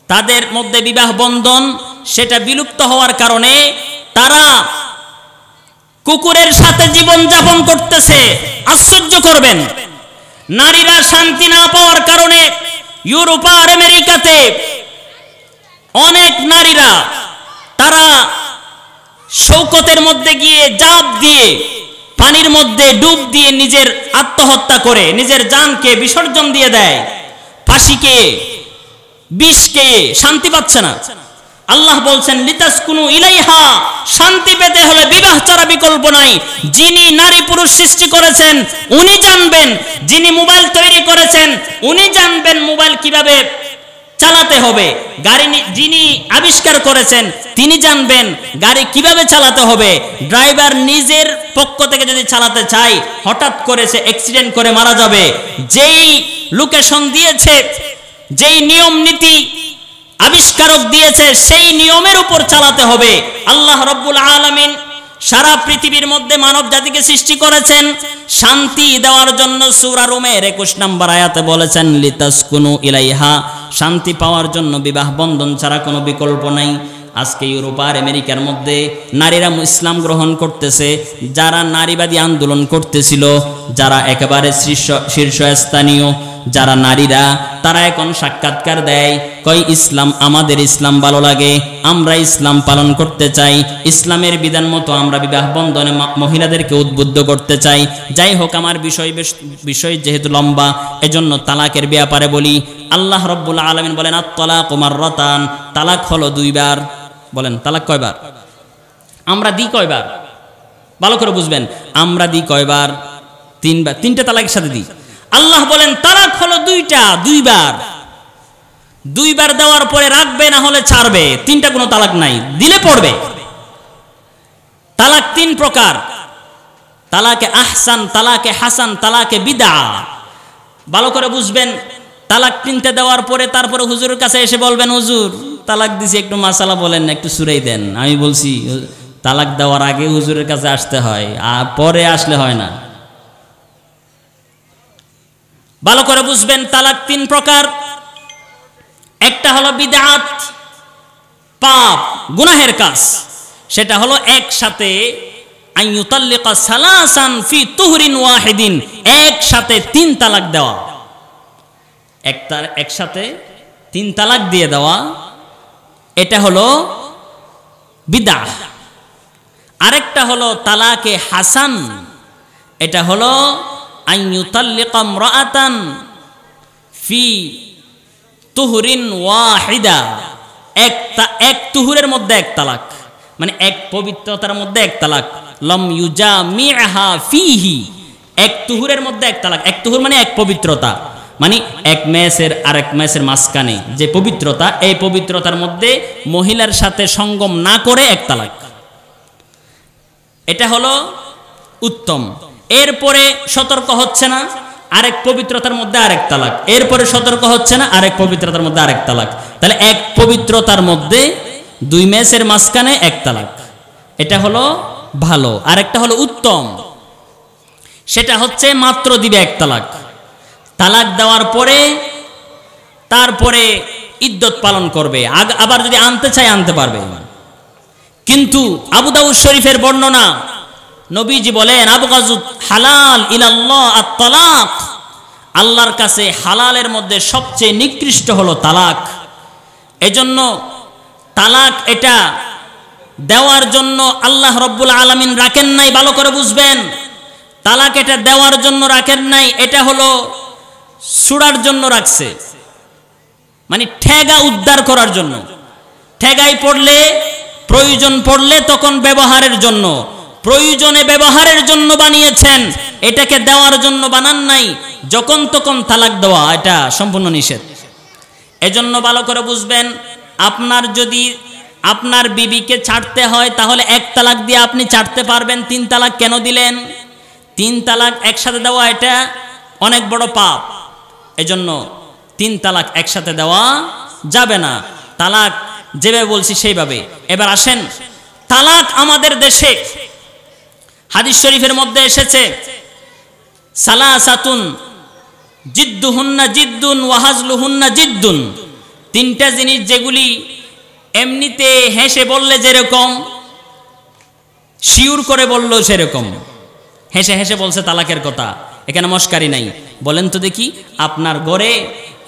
তাদের মধ্যে বিবাহ বন্ধন সেটা বিলুপ্ত হওয়ার কারণে তারা কুকুরের সাথে জীবন যাপন করতেছে। আশ্চর্য করবেন, নারীরা শান্তি না পাওয়ার কারণে ইউরোপ আর আমেরিকাতে অনেক নারীরা তারা শৌকতের মধ্যে গিয়ে জাপ দিয়ে, পানির মধ্যে ডুব দিয়ে নিজের আত্মহত্যা করে নিজের জানকে বিসর্জন দিয়ে দেয়। ফাঁসিকে, বিষকে, শান্তি পাচ্ছে না। আল্লাহ বলছেন লিতাসকুনু ইলাইহা, শান্তি পেতে হলে বিবাহ ছাড়া বিকল্প নাই। যিনি নারী পুরুষ সৃষ্টি করেছেন উনি জানবেন, যিনি মোবাইল তৈরি করেছেন উনি জানবেন মোবাইল কিভাবে চালাতে হবে। গাড়ি যিনি আবিষ্কার করেছেন তিনি জানবেন গাড়ি কিভাবে চালাতে হবে। ড্রাইভার নিজের পক্ষ থেকে যদি চালাতে চায়, হঠাৎ করে সে অ্যাক্সিডেন্ট করে মারা যাবে। যেই লোকেশন দিয়েছে, যেই নিয়ম নীতি আবিষ্কারক দিয়েছে, সেই নিয়মের উপর চালাতে হবে। আল্লাহ রাব্বুল আলামিন সারা পৃথিবীর মধ্যে মানব জাতিকে সৃষ্টি করেছেন শান্তি দেওয়ার জন্য। সূরা রুমের 21 নম্বর আয়াতে বলেছেন লিতাসকুনু ইলাইহা, শান্তি পাওয়ার জন্য বিবাহ বন্ধন ছাড়া কোনো বিকল্প নাই। আজকে ইউরোপ আর আমেরিকার মধ্যে নারীরা ইসলাম গ্রহণ করতেছে। যারা নারীবাদী আন্দোলন করতেছিল, যারা একেবারে শীর্ষস্থানীয়, যারা নারীরা তারা এখন সাক্ষাৎকার দেয়, কয় ইসলাম, আমাদের ইসলাম ভালো লাগে, আমরা ইসলাম পালন করতে চাই, ইসলামের বিধান মতো আমরা বিবাহ বন্ধনে মহিলাদেরকে উদ্বুদ্ধ করতে চাই। যাই হোক, আমার বিষয় যেহেতু লম্বা, এজন্য তালাকের ব্যাপারে বলি। আল্লাহ রাব্বুল আলামিন বলেন আত-তালাকু মাররাতান, তালাক হলো দুইবার। বলেন তালাক কয়বার? আমরা দিই কয়বার? ভালো করে বুঝবেন, আমরা দিই কয়বার? তিনবার। তিনটা তালাকের সাথে দিই। আল্লাহ বলেন তালাক হলো দুইবার। দুইবার দেওয়ার পরে রাখবে, না হলে ছাড়বে। তিনটা কোনো তালাক নাই, দিলে পড়বে। তালাক তিন প্রকার: তালাকে আহসান, তালাকে হাসান, তালাকে বিদআ। ভালো করে বুঝবেন, তালাক তিনটা দেওয়ার পরে তারপরে হুজুরের কাছে এসে বলবেন, হুজুর তালাক দিছি, একটু মাসালা বলেন না, একটু সুরাই দেন। আমি বলছি তালাক দেওয়ার আগে হুজুরের কাছে আসতে হয়, আর পরে আসলে হয় না। ভালো করে বুঝবেন, তালাক তিন প্রকার। একটা হলো বিদআত, পাপ, গুনাহের কাজ। সেটা হলো একসাথে আইয়ুতাল্লিকা সালাসান ফি তুহরিন ওয়াহিদিন, একসাথে তিন তালাক দেওয়া, একসাথে তিন তালাক দিয়ে দেওয়া, এটা হলো বিদআহ। আরেকটা হলো তালাকে হাসান, এটা হলো আইয়ুতাল্লিকা ইমরাআতান ফি তুহরিন ওয়াহিদা, এক তুহুরের মধ্যে এক তালাক, মানে এক পবিত্রতার মধ্যে এক তালাক। লম ইউজামিআহা ফিহি, এক তুহুরের মধ্যে এক তালাক। এক তুহুর মানে এক পবিত্রতা, মানে এক মেসের আরেক মেসের মাঝখানে যে পবিত্রতা, এই পবিত্রতার মধ্যে মহিলার সাথে সঙ্গম না করে এক তালাক, এটা হলো উত্তম। এরপরে সতর্ক হচ্ছে না, আরেক পবিত্রতার মধ্যে আরেক তালাক, এরপরে সতর্ক হচ্ছে না, আরেক পবিত্রতার মধ্যে আরেক তালাক। তাহলে এক পবিত্রতার মধ্যে দুই মেসের মাঝখানে এক তালাক, এটা হলো ভালো। আরেকটা হলো উত্তম, সেটা হচ্ছে মাত্র দিবে এক তালাক। তালাক দেওয়ার পরে তারপরে ইদ্যত পালন করবে, আবার যদি আনতে চায় আনতে পারবে। কিন্তু আবু দাউদ শরীফের বর্ণনা, নবীজি বলেন আবগাজুত হালাল ইলাল্লাহ আত-তালাক, আল্লাহর কাছে হালালের মধ্যে সবচেয়ে নিকৃষ্ট হলো তালাক। এজন্য তালাক এটা দেওয়ার জন্য আল্লাহ রাব্বুল আলামিন রাখেন নাই, ভালো করে বুঝবেন। তালাক এটা দেওয়ার জন্য রাখেন নাই, এটা হলো ছুড়ার জন্য রাখছে, মানে ঠেগা উদ্ধার করার জন্য। ঠেগাই পড়লে, প্রয়োজন পড়লে তখন ব্যবহারের জন্য, প্রয়োজনে ব্যবহারের জন্য বানিয়েছেন, এটাকে দেওয়ার জন্য বানান নাই। যখন তখন তালাক দেওয়া এটা সম্পূর্ণ নিষেধ। এজন্য ভালো করে বুঝবেন, আপনার যদি আপনার বিবিকে ছাড়তে হয় তাহলে এক তালাক দিয়ে আপনি ছাড়তে পারবেন। তিন তালাক কেন দিলেন? তিন তালাক একসাথে দেওয়া এটা অনেক বড় পাপ, এজন্য তিন তালাক একসাথে দেওয়া যাবে না। তালাক যেভাবে বলছি সেইভাবে। এবার আসেন, তালাক আমাদের দেশে হাদিস শরীফের মধ্যে এসেছে সালাসাতুন জিদ্দুহুন্না জিদ্দুন ওয়াহাজলুহুন্না জিদ্দুন, তিনটা জিনিস যেগুলি এমনিতে হেসে বললে যেরকম, শিউর করে বললো সেরকম। হেসে হেসে বলছে তালাকের কথা, এখানে মস্কারি নাই। বলেন তো দেখি, আপনার ঘরে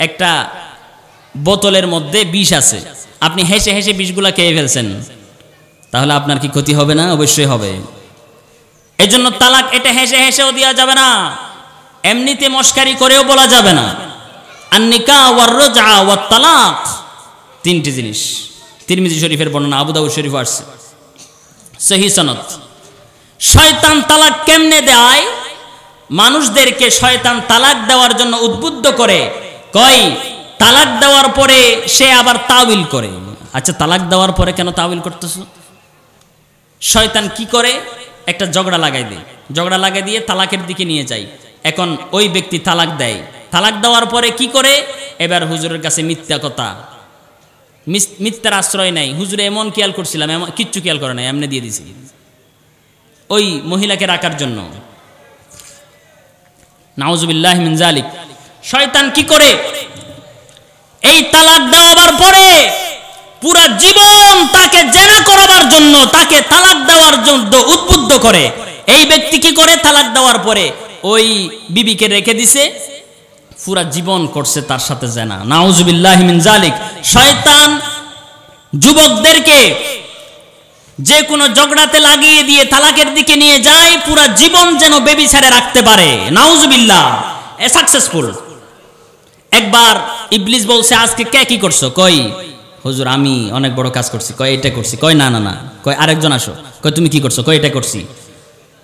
একটা বোতলের মধ্যে বিষ আছে, আপনি হেসে হেসে বিষগুলা খেয়ে ফেলছেন, তাহলে আপনার কি ক্ষতি হবে না? অবশ্যই হবে। এজন্য তালাক এটা হেসে হেসেও দেওয়া যাবে না, এমনিতে মস্কারি করেও বলা যাবে না। আন-নিকাহ ওয়ার রাজআ ওয়াত তালাক, তিনটি জিনিস। তিরমিজি শরীফের বর্ণনা, আবু দাউদ শরীফ আসছে সহিহ সনদ। শয়তান তালাক কেমনে দেয়? মানুষদেরকে শয়তান তালাক দেওয়ার জন্য উদ্বুদ্ধ করে, কয় তালাক দেওয়ার পরে সে আবার তাওয়িল করে। আচ্ছা, তালাক দেওয়ার পরে কেন তাওয়িল করতেছো? শয়তান কি করে? একটা ঝগড়া লাগাই দেয়, ঝগড়া লাগাই দিয়ে তালাকের দিকে নিয়ে যায়। এখন ওই ব্যক্তি তালাক দেয়, তালাক দেওয়ার পরে কি করে? এবার হুজুরের কাছে মিথ্যা কথা, মিথ্যার আশ্রয় নাই। হুজুরে এমন খেয়াল করছিলাম, এমন কিচ্ছু খেয়াল করে নাই, এমনি দিয়ে দিছি ওই মহিলাকে রাখার জন্য। নাউজুবিল্লাহি মিন যালিক। শয়তান কি করে? এই তালাক দেওয়ার পরে পুরা জীবন তাকে জেনা করাবার জন্য, তাকে তালাক দেওয়ার জন্য উদ্বুদ্ধ করে। এই ব্যক্তি কি করে? তালাক দেওয়ার পরে ওই বিবিকে রেখে দিছে, পুরা জীবন করছে তার সাথে জেনা, নাউজুবিল্লাহি মিন জালিক। শয়তান যুবকদেরকে যে কোনো ঝগড়াতে লাগিয়ে দিয়ে তালাকের দিকে নিয়ে যায়, পুরা জীবন যেন বেবিচারে রাখতে পারে, নাউজুবিল্লাহ। A successful. একবার ইবলিস বলছে, আজকে কে কি করছো? কই হুজুর আমি অনেক বড় কাজ করছি। কয় এটা করছি। কয় না না না। কয় আরেকজন আসো। কয় তুমি কি করছো? কয় এটা করছি।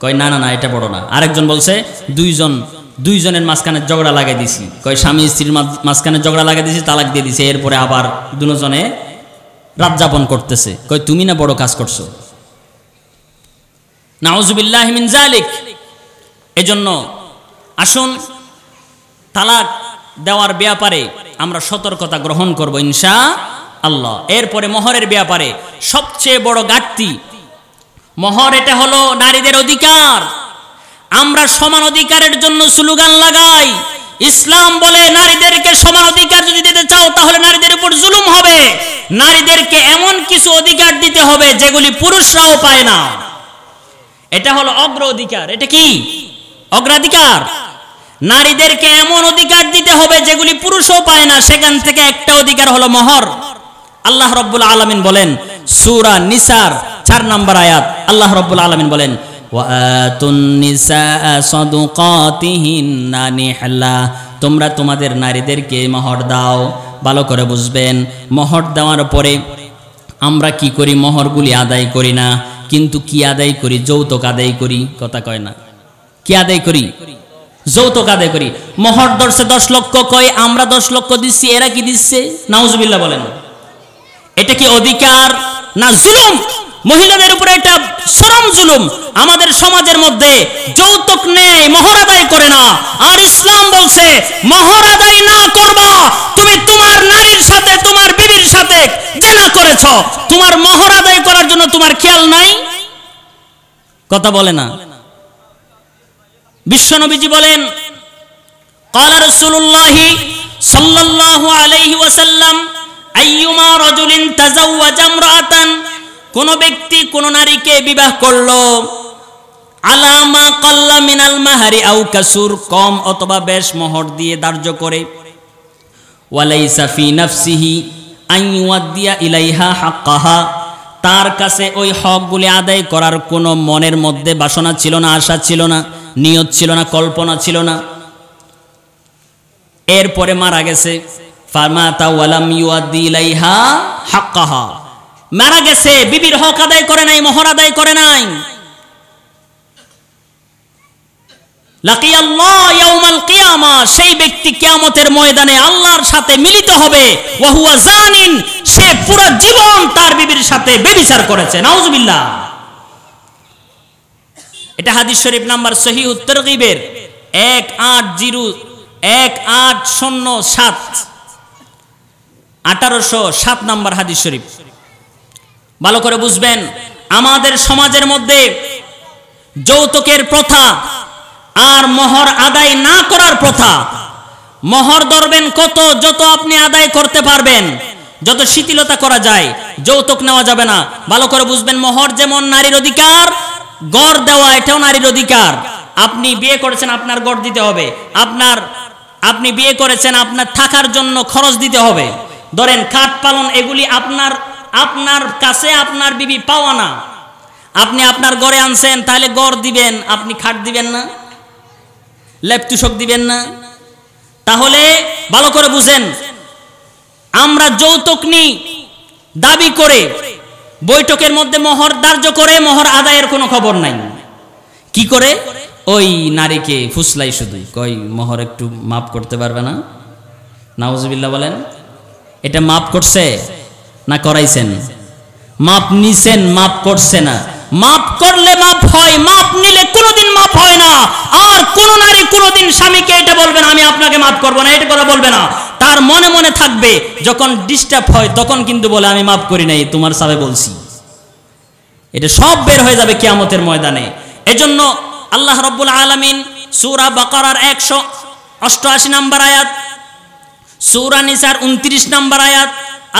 কয় না না না, এটা বড় না। আরেকজন বলছে দুইজনের মাঝখানে ঝগড়া লাগাই দিছি। কয় স্বামী স্ত্রীর মাঝখানে ঝগড়া লাগাই দিছি, তালাক দিয়ে দিছে, এরপরে আবার দুজনে রাত যাপন করতেছে। কয় তুমি না বড় কাজ করছো, নাউজুবিল্লাহি মিন জালিক। এজন্য আসুন তালাক দেওয়ার ব্যাপারে আমরা সতর্কতা গ্রহণ করব ইনশাআল্লাহ। এরপরে মোহরের ব্যাপারে সবচেয়ে বড় ঘাটতি মোহর। এটা হলো নারীদের অধিকার। আমরা সমান অধিকারের জন্য স্লোগান লাগাই। ইসলাম বলে নারীদেরকে সমান অধিকার যদি দিতে চাও তাহলে নারীদের উপর জুলুম হবে। নারীদেরকে এমন কিছু অধিকার দিতে হবে যেগুলি পুরুষরাও পায় না। এটা হলো অগ্র অধিকার। এটা কি অগ্রাধিকার? নারীদেরকে এমন অধিকার দিতে হবে যেগুলি পুরুষও পায় না। সেখান থেকে একটা অধিকার হলো মোহর। আল্লাহ রাব্বুল আলামিন বলেন সূরা নিসার 4 নম্বর আয়াত, আল্লাহ রাব্বুল আলামিন বলেন ওয়াতুন নিসা সাদুকাতিহিন্না নিহলা, তোমরা তোমাদের নারীদেরকে মোহর দাও। ভালো করে বুঝবেন, মোহর দেওয়ার পরে আমরা কি করি? মোহরগুলি আদায় করি না, কিন্তু কি আদায় করি? যৌতুক আদায় করি। কথা কয় না, কি আদায় করি? যৌতুক আদায় করি। মোহর ধরছে 10 লক্ষ, কয় আমরা 10 লক্ষ দিচ্ছি, এরা কি দিচ্ছে? নাউজুবিল্লাহ বলেন। এটা কি অধিকার না জুলুম? মহিলাদের উপরে এটা চরম জুলুম। আমাদের সমাজের মধ্যে যৌতুক নেয়, মোহর আদায় করে না। আর ইসলাম বলছে মোহর আদায় না করবা, তুমি তোমার নারীর সাথে, তোমার বিবির সাথে জেনা করেছ, তোমার মোহর আদায় করার জন্য তোমার খেয়াল নাই। কথা বলে না। বিশ্বনবীজি বলেন ক্বালা রাসূলুল্লাহি সাল্লাল্লাহু আলাইহি ওয়াসাল্লাম আইয়ুমা রাজুলিন তাযাওয়াজা ইমরাআতান, কোন ব্যক্তি কোন নারীকে বিবাহ করলো, আলা মা কাল্লা মিনাল মাহরি আও কাসুর, কম অথবা বেশ মোহর দিয়ে ধার্য করে, ওয়ালাইসা ফি নাফসিহি আন ইউআদ্দিয়া ইলাইহা হাক্কাহা, তার কাছে ওই হকগুলি আদায় করার কোনো মনের মধ্যে বাসনা ছিল না, আশা ছিল না, নিয়ত ছিল না, কল্পনা ছিল না। এরপরে মারা গেছে, ফামাতা ওয়ালাম ইউআদ্দি ইলাইহা হাক্কাহা, মারা গেছে, বিবির হক আদায় করে নাই, মোহর আদায় করে নাই। লাকিয়াল্লাহ ইয়াউমাল কিয়ামা, সেই ব্যক্তি কিয়ামতের ময়দানে আল্লাহর সাথে মিলিত হবে। ওয়া হুয়া জানিন, সে পুরো জীবন তার বিবির সাথে ব্যভিচার করেছে। নাউজুবিল্লাহ। এটা হাদিস শরীফ নাম্বার সহিহুত তারগিবের 1807 1807 নাম্বার হাদিস শরীফ। ভালো করে বুঝবেন, আমাদের সমাজের মধ্যে যৌতুকের প্রথা আর মোহর আদায় না করার প্রথা। মোহর ধরবেন কত, যত আপনি আদায় করতে পারবেন, যত শিথিলতা করা যায়। যৌতুক নেওয়া যাবে না। ভালো করে বুঝবেন, মোহর যেমন নারীর অধিকার, গড় দেওয়া এটাও নারীর অধিকার। আপনি বিয়ে করেছেন, আপনার গড় দিতে হবে। আপনি বিয়ে করেছেন, আপনার থাকার জন্য খরচ দিতে হবে। ধরেন খাট পালন, এগুলি আপনার কাছে আপনার বিবি পাওয়া না। আপনি আপনার ঘরে আনছেন, তাহলে গড় দিবেন, আপনি খাট দিবেন না, লেপ তুষক দিবেন না। তাহলে ভালো করে বুঝেন, আমরা যৌতুক নিই দাবি করে, বৈঠকের মধ্যে মোহর ধার্য করে, মোহর আদায়ের কোনো খবর নাই। কি করে? ওই নারীকে ফুসলাই, শুধু কই মোহর একটু মাফ করতে পারবে না? নাউজুবিল্লাহ বলেন। এটা মাফ করছে না করাইছেন? মাপ নিছেন, মাপ করছে না। মাপ করলে মাপ হয়, মাপ নিলে কোনোদিন মাপ হয় না। আর কোন নারী কোনোদিন স্বামীকে এটা বলবে না আমি আপনাকে মাফ করবো না, এটা কথা বলবে না। তার মনে মনে থাকবে, যখন ডিস্টার্ব হয় তখন কিন্তু বলে আমি মাফ করি নাই, তোমার সাথে বলছি। এটা সব বের হয়ে যাবে কিয়ামতের ময়দানে। এজন্য আল্লাহ রাব্বুল আলামিন সূরা বাকারার 188 নম্বর আয়াত, সূরা নিসার 29 নম্বর আয়াত,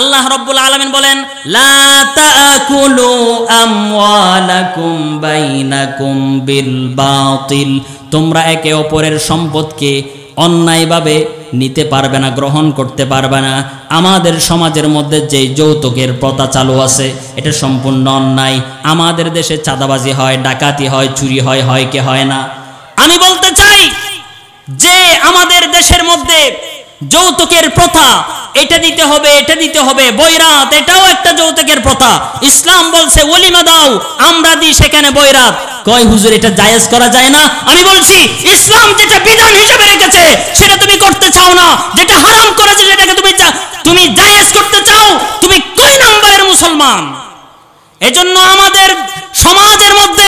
আল্লাহ রাব্বুল আলামিন বলেন লা তাকুলু আমওয়ালাকুম বাইনাকুম বিল বাতিল, তোমরা একে অপরের সম্পদকে অন্যায়ভাবে নিতে পারবে না, গ্রহণ করতে পারবে না। আমাদের সমাজের মধ্যে যে যৌতুকের প্রথা চালু আছে এটা সম্পূর্ণ অন্যায়। আমাদের দেশে চাঁদাবাজি হয়, ডাকাতি হয়, চুরি হয়, হয় কি হয় না? আমি বলতে চাই যে আমাদের দেশের মধ্যে যৌতুকের প্রথা, এটা দিতে হবে, এটা দিতে হবে, বৈরাত এটাও একটা যৌতুকের প্রথা। ইসলাম বলছে ওলিমা দাও, আমরা দিই সেখানে বৈরাত। কয় হুজুর এটা জায়েজ করা যায় না? আমি বলছি ইসলাম যেটা বিধান হিসেবে রেখেছে সেটা তুমি করতে চাও না, যেটা হারাম করেছে সেটাকে তুমি জায়েজ করতে চাও, তুমি কয় নাম্বারের মুসলমান? এজন্য আমাদের সমাজ